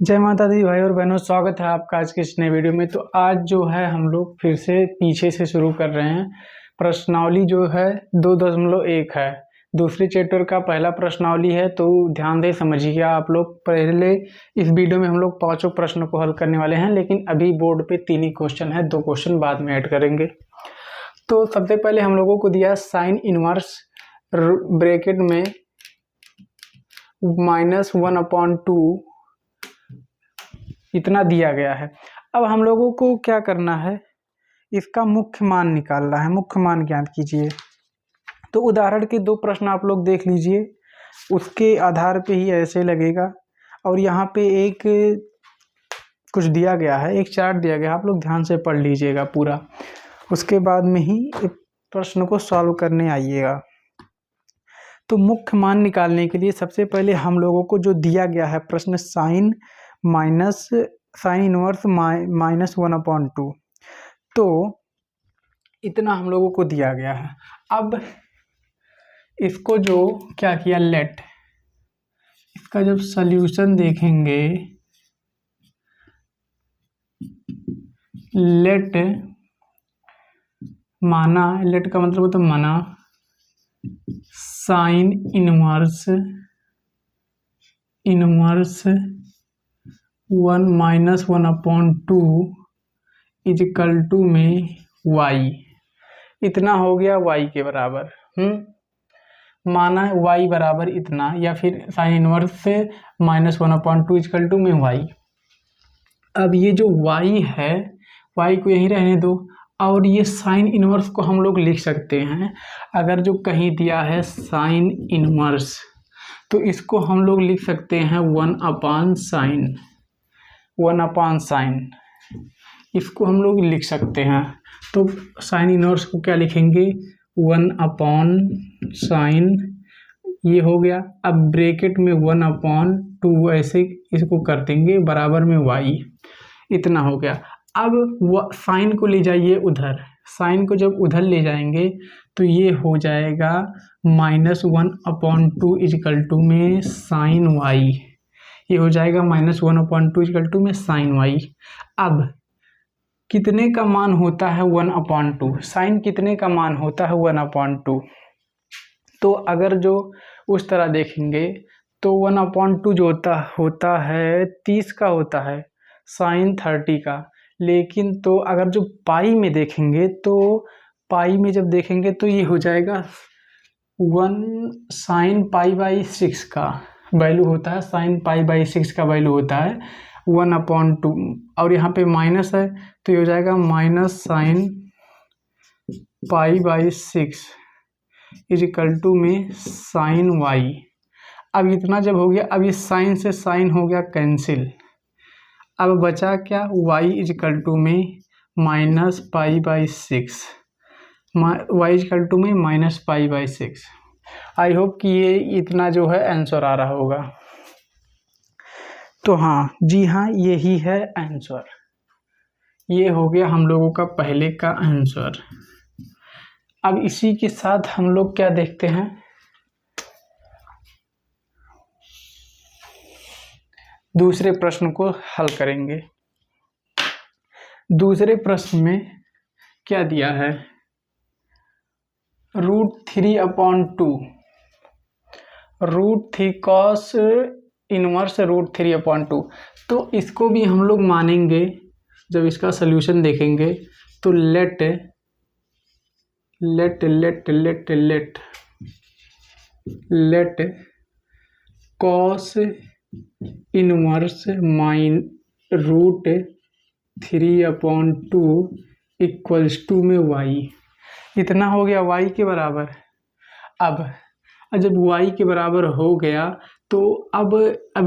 जय माता दी भाई और बहनों, स्वागत है आपका आज के इस नए वीडियो में। तो आज जो है हम लोग फिर से पीछे से शुरू कर रहे हैं। प्रश्नावली जो है 2.1 है, दूसरी चैप्टर का पहला प्रश्नावली है। तो ध्यान से समझिएगा आप लोग। पहले इस वीडियो में हम लोग 5 प्रश्नों को हल करने वाले हैं, लेकिन अभी बोर्ड पे 3 ही क्वेश्चन है, 2 क्वेश्चन बाद में ऐड करेंगे। तो सबसे पहले हम लोगों को दिया साइन इनवर्स ब्रैकेट में -1/2 इतना दिया गया है। अब हम लोगों को क्या करना है, इसका मुख्य मान निकालना है। मुख्य मान ज्ञात कीजिए। तो उदाहरण के 2 प्रश्न आप लोग देख लीजिए, उसके आधार पे ही ऐसे लगेगा। और यहाँ पे एक कुछ दिया गया है, एक चार्ट दिया गया है, आप लोग ध्यान से पढ़ लीजिएगा पूरा। उसके बाद में ही प्रश्न को सॉल्व करने आइएगा। तो मुख्य मान निकालने के लिए सबसे पहले हम लोगों को जो दिया गया है प्रश्न, साइन इनवर्स -1/2, तो इतना हम लोगों को दिया गया है। अब इसको जो क्या किया, इसका जब सॉल्यूशन देखेंगे, लेट का मतलब होता है माना साइन इनवर्स 1/2 इजिकल टू में y। इतना हो गया y के बराबर। माना y बराबर इतना, या फिर साइन इनवर्स से -1/2 इजिकल टू में y। अब ये जो y है, y को यहीं रहने दो। और ये साइन इनवर्स को हम लोग लिख सकते हैं। अगर जो कहीं दिया है साइन इनवर्स, तो इसको हम लोग लिख सकते हैं 1/sin। इसको हम लोग लिख सकते हैं। तो साइन इनवर्स को क्या लिखेंगे, 1/sin। ये हो गया। अब ब्रैकेट में 1/2 ऐसे इसको कर देंगे, बराबर में y। इतना हो गया। अब साइन को ले जाइए उधर। साइन को जब उधर ले जाएंगे तो ये हो जाएगा -1/2 इजिकल टू में साइन y। ये हो जाएगा -1/2 इजिकल टू में साइन y। अब कितने का मान होता है 1/2? साइन कितने का मान होता है 1/2? तो अगर जो उस तरह देखेंगे तो 1/2 जो होता है 30 का होता है, साइन 30 का। लेकिन तो अगर जो पाई में देखेंगे, तो पाई में जब देखेंगे तो ये हो जाएगा 1 साइन π/6 का वैल्यू होता है। साइन π/6 का वैल्यू होता है 1/2। और यहाँ पे माइनस है तो ये हो जाएगा -साइन π/6 इजिकल टू में साइन y। अब इतना जब हो गया, अब इस साइन से साइन हो गया कैंसिल। अब बचा क्या, y इजिकल टू में -π/6। y इजिकल टू में -π/6। आई होप कि ये इतना जो है आंसर आ रहा होगा। तो हाँ जी हाँ, यही है आंसर। ये हो गया हम लोगों का पहले का आंसर। अब इसी के साथ हम लोग क्या देखते हैं, दूसरे प्रश्न को हल करेंगे। दूसरे प्रश्न में क्या दिया है, √3/2 cos इनवर्स √3/2। तो इसको भी हम लोग मानेंगे जब इसका सल्यूशन देखेंगे। तो let cos inverse √3/2 equals to में y। इतना हो गया y के बराबर। अब जब y के बराबर हो गया तो अब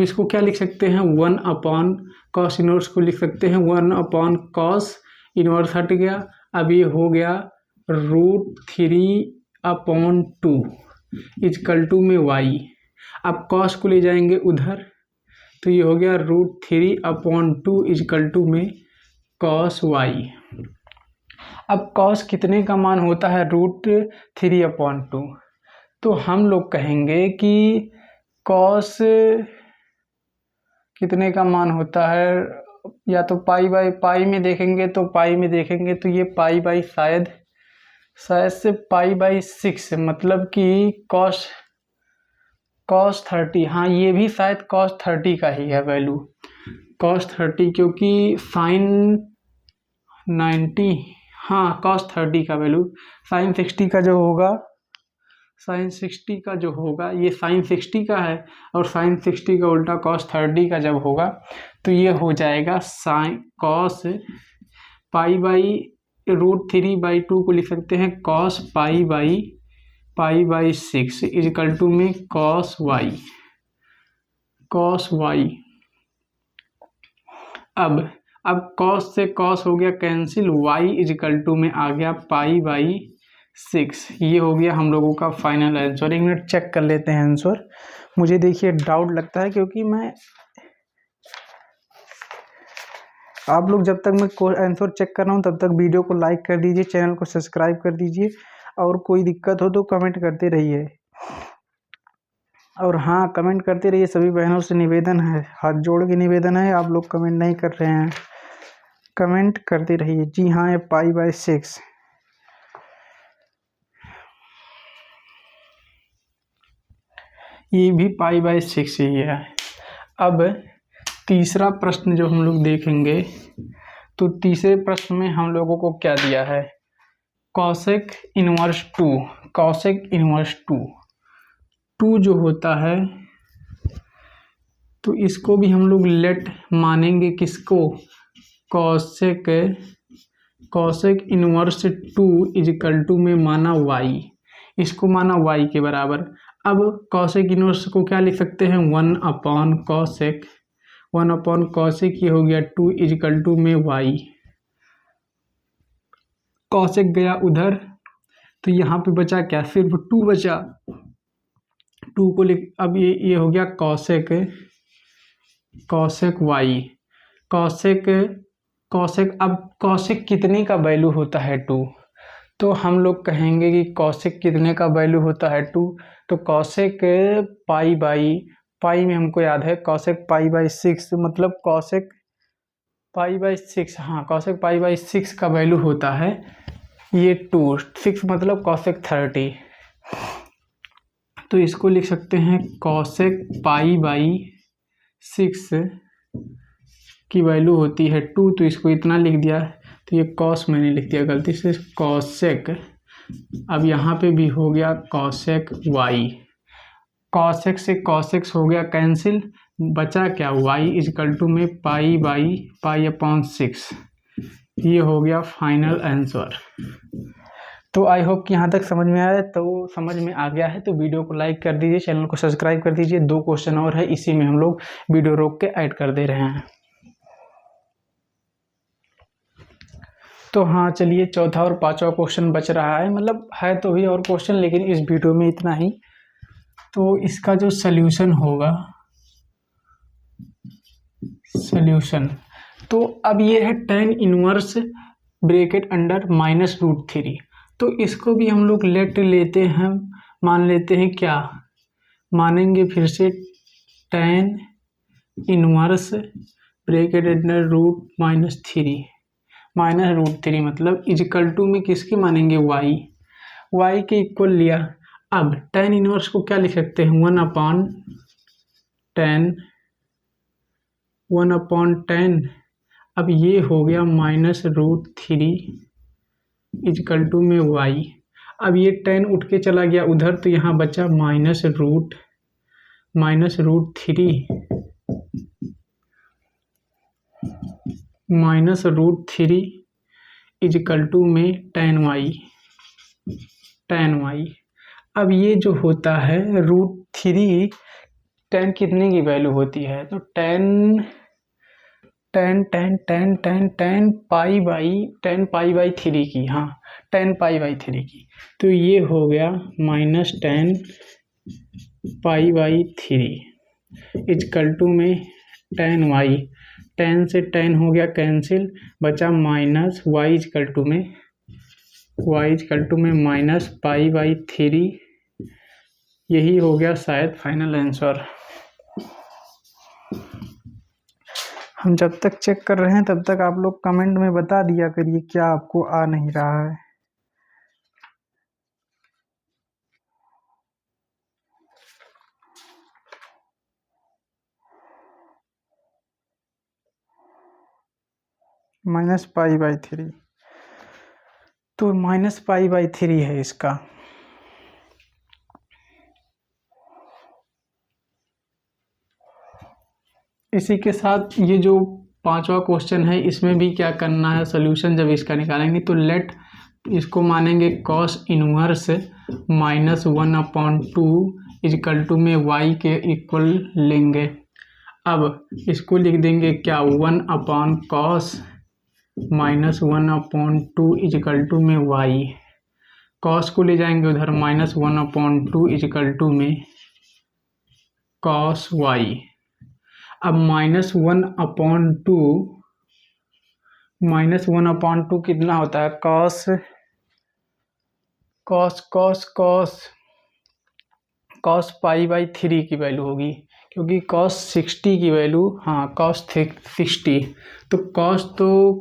इसको क्या लिख सकते हैं, 1/cos इनवर्स को लिख सकते हैं 1/cos इनवर्स। हट गया। अब ये हो गया √3/2 इजकल टू में y। अब cos को ले जाएंगे उधर, तो ये हो गया √3/2 इजकल टू में cos y। अब cos कितने का मान होता है, √3/2। तो हम लोग कहेंगे कि cos कितने का मान होता है, या तो पाई में देखेंगे तो ये पाई बाई शायद से पाई बाई 6, मतलब कि कॉस 30। हाँ, ये भी शायद कॉस 30 का ही है वैल्यू, कॉस 30, क्योंकि साइन 90, हाँ कॉस 30 का वैल्यू साइन 60 का जो होगा, साइन 60 का जो होगा ये साइन 60 का है, और साइन 60 का उल्टा कॉस 30 का जब होगा तो ये हो जाएगा साइन कॉस पाई बाई √3/2 को लिख सकते हैं cos pi by 6 is equal to में कॉस वाई। अब कॉस से कॉस हो गया कैंसिल, y इजिकल टू में आ गया पाई बाई 6। ये हो गया हम लोगों का फाइनल आंसर। 1 मिनट चेक कर लेते हैं आंसर। मुझे देखिए डाउट लगता है, क्योंकि आप लोग जब तक मैं आंसर चेक कर रहा हूँ तब तक वीडियो को लाइक कर दीजिए, चैनल को सब्सक्राइब कर दीजिए, और कोई दिक्कत हो तो कमेंट करते रहिए। और हाँ, कमेंट करते रहिए, सभी बहनों से निवेदन है, हाथ जोड़ के निवेदन है, आप लोग कमेंट नहीं कर रहे हैं, कमेंट करते रहिए। जी हाँ, ये पाई बाई 6, ये भी पाई बाई 6 ही है। अब तीसरा प्रश्न जो हम लोग देखेंगे, तो तीसरे प्रश्न में हम लोगों को क्या दिया है, कॉसेक इनवर्स 2 जो होता है, तो इसको भी हम लोग लेट मानेंगे किसको, कॉसेक इनवर्स 2 इजिकल टू में माना y, इसको माना y के बराबर। अब कॉसेक इनवर्स को क्या लिख सकते हैं, 1 अपॉन कॉसेक, ये हो गया 2 इजिकल टू में y। कॉसेक गया उधर, तो यहाँ पे बचा क्या, सिर्फ 2 बचा, 2 को लिख, अब ये हो गया कॉसेक y, कॉसेक। अब कॉसेक कितने का वैल्यू होता है 2, तो हम लोग कहेंगे कि कॉसेक कितने का वैल्यू होता है 2, तो कॉसेक पाई में हमको याद है कॉसेक पाई बाई 6, मतलब कॉसेक पाई बाई 6, हाँ कॉसेक पाई बाई 6 का वैल्यू होता है ये 2, 6 मतलब कॉसेक 30, तो इसको लिख सकते हैं कॉसेक पाई बाई 6 की वैल्यू होती है 2, तो इसको इतना लिख दिया, तो ये कॉस मैंने लिख दिया गलती से, कॉसेक। अब यहाँ पे भी हो गया कॉसेक y, कॉसेक से कॉसेक्स हो गया कैंसिल, बचा क्या, y इजिकल टू में पाई अपॉन 6, ये हो गया फाइनल आंसर। तो आई होप कि यहाँ तक समझ में आया, तो समझ में आ गया है तो वीडियो को लाइक कर दीजिए, चैनल को सब्सक्राइब कर दीजिए। 2 क्वेश्चन और है, इसी में हम लोग वीडियो रोक के ऐड कर दे रहे हैं। तो हाँ चलिए, चौथा और 5वां क्वेश्चन बच रहा है, मतलब है तो भी और क्वेश्चन, लेकिन इस वीडियो में इतना ही। तो इसका जो सल्यूशन होगा, तो अब ये है tan इनवर्स ब्रैकेट अंडर -√3, तो इसको भी हम लोग लेट लेते हैं, मान लेते हैं क्या, मानेंगे फिर से tan इनवर्स ब्रैकेट अंडर -√3 मतलब इजिकल टू में किसके मानेंगे, y के इक्वल लिया। अब tan इनवर्स को क्या लिख सकते हैं, 1 अपॉन 10, अब ये हो गया -√3 इजिकल टू में y। अब ये 10 उठ के चला गया उधर, तो यहाँ बचा -√3 इजिकल टू में tan y। अब ये जो होता है √3, tan कितने की वैल्यू होती है, तो tan पाई बाई 3 की, हाँ tan पाई बाई 3 की, तो ये हो गया -tan pi by 3 is equal to में tan y, tan से tan हो गया कैंसिल, बचा -y इजकल टू में -पाई बाई 3, यही हो गया शायद फाइनल आंसर। हम जब तक चेक कर रहे हैं तब तक आप लोग कमेंट में बता दिया करिए क्या आपको आ नहीं रहा है। -π/3, तो -π/3 है इसका। इसी के साथ ये जो 5वां क्वेश्चन है इसमें भी क्या करना है, सोल्यूशन जब इसका निकालेंगे तो लेट इसको मानेंगे कॉस इनवर्स -1/2 इक्वल टू में y के इक्वल लेंगे। अब इसको लिख देंगे क्या 1/cos -1/2 इक्वल टू में y, कॉस को ले जाएंगे उधर -1/2 इक्वल टू में cos y। अब -1/2 कितना होता है, cos π/3 की वैल्यू होगी, क्योंकि cos 60 की वैल्यू, हाँ cos 60, तो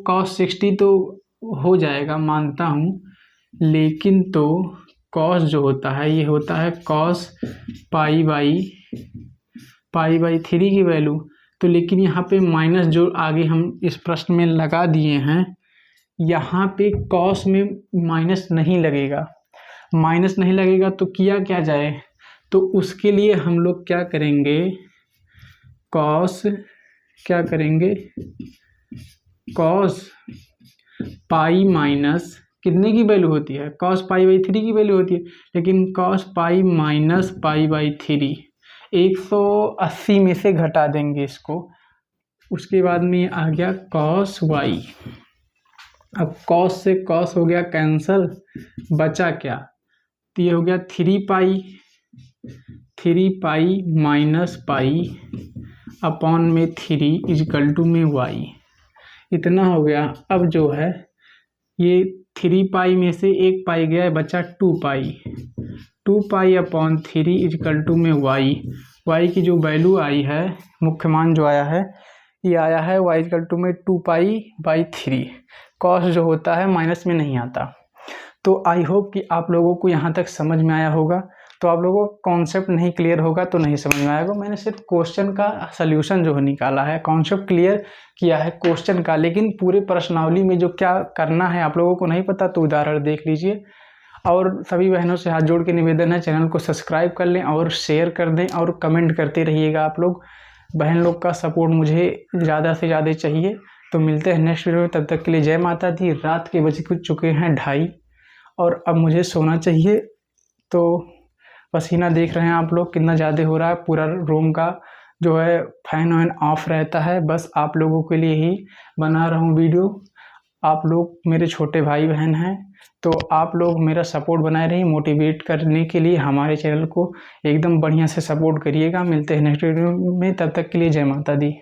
cos 60 तो हो जाएगा मानता हूँ, लेकिन तो cos जो होता है ये होता है cos π/3 की वैल्यू। तो लेकिन यहाँ पे माइनस जो आगे हम इस प्रश्न में लगा दिए हैं, यहाँ पे cos में माइनस नहीं लगेगा, तो किया क्या जाए, तो उसके लिए हम लोग क्या करेंगे, cos पाई माइनस कितने की वैल्यू होती है, cos π/3 की वैल्यू होती है, लेकिन cos पाई माइनस π/3 180 में से घटा देंगे इसको। उसके बाद में आ गया cos y। अब cos से cos हो गया कैंसल, बचा क्या, तो ये हो गया 3 माइनस पाई अपॉन में 3 इक्वल टू में y, इतना हो गया। अब जो है ये 3 में से 1 पाई गया है, बचा 2 पाई अपॉन 3 इक्वल टू में y की जो वैल्यू आई है, मुख्य मान जो आया है, ये आया है y इक्वल टू में 2π/3। कॉस जो होता है माइनस में नहीं आता। तो आई होप कि आप लोगों को यहाँ तक समझ में आया होगा। तो आप लोगों को कॉन्सेप्ट नहीं क्लियर होगा तो नहीं समझ में आएगा। मैंने सिर्फ क्वेश्चन का सल्यूशन जो है निकाला है, कॉन्सेप्ट क्लियर किया है क्वेश्चन का, लेकिन पूरे प्रश्नावली में जो क्या करना है आप लोगों को नहीं पता, तो उदाहरण देख लीजिए। और सभी बहनों से हाथ जोड़ के निवेदन है, चैनल को सब्सक्राइब कर लें और शेयर कर दें और कमेंट करते रहिएगा। आप लोग बहन लोग का सपोर्ट मुझे ज़्यादा से ज़्यादा चाहिए। तो मिलते हैं नेक्स्ट वीडियो में, तब तक के लिए जय माता दी। रात के बज चुके हैं 2:30 और अब मुझे सोना चाहिए। तो पसीना देख रहे हैं आप लोग कितना ज़्यादा हो रहा है, पूरा रूम का जो है फैन वैन ऑफ रहता है। बस आप लोगों के लिए ही बना रहा हूँ वीडियो। आप लोग मेरे छोटे भाई बहन हैं, तो आप लोग मेरा सपोर्ट बनाए रहिए। मोटिवेट करने के लिए हमारे चैनल को एकदम बढ़िया से सपोर्ट करिएगा। मिलते हैं नेक्स्ट वीडियो में, तब तक के लिए जय माता दी।